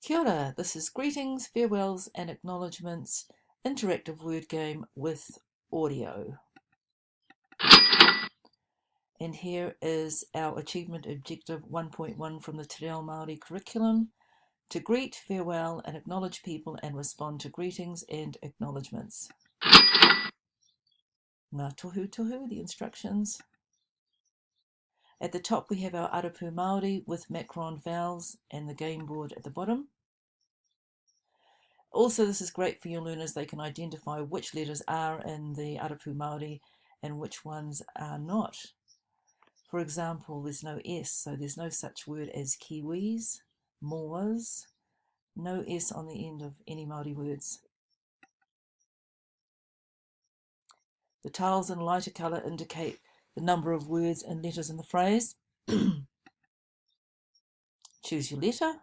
Kia ora, this is Greetings, Farewells and Acknowledgements, interactive word game with audio. And here is our achievement objective 1.1 from the Te Reo Māori curriculum: to greet, farewell and acknowledge people and respond to greetings and acknowledgements. Ngā tohu tohu, the instructions. At the top we have our arapu Māori with macron vowels and the game board at the bottom. Also, this is great for your learners. They can identify which letters are in the arapu Māori and which ones are not. For example, there's no S, so there's no such word as kiwis, moas, no S on the end of any Māori words. The tiles in lighter colour indicate the number of words and letters in the phrase. Choose your letter.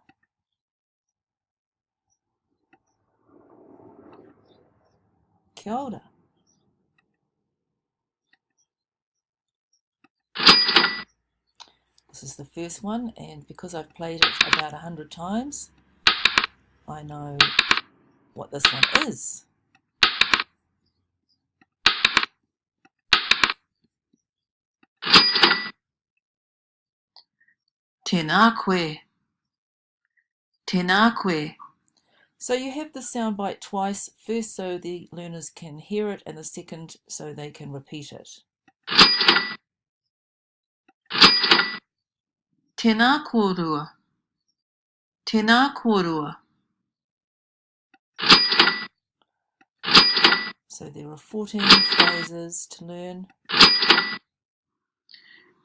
Kia ora. This is the first one, and because I've played it about 100 times, I know what this one is. Tēnā koe. Tēnā koe. So you have the soundbite twice, first so the learners can hear it, and the second so they can repeat it. Tēnā kōrua. Tēnā kōrua. So there are 14 phrases to learn.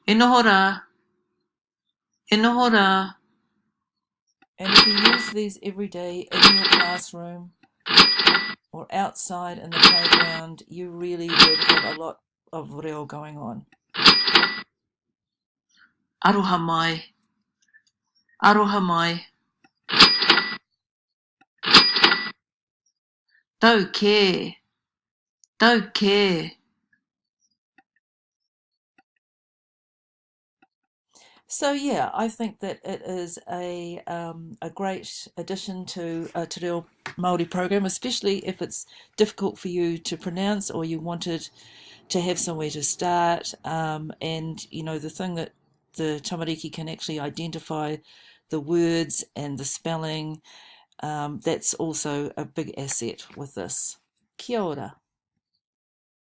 E noho rā. E noho rā. And if you use these every day in your classroom or outside in the playground, you really would have a lot of reo going on. Aroha mai. Aroha mai. Tau kē. Tau kē. So yeah, I think that it is a great addition to a Te Reo Māori program, especially if it's difficult for you to pronounce or you wanted to have somewhere to start. And you know, the thing that the tamariki can actually identify the words and the spelling, that's also a big asset with this. Kia ora.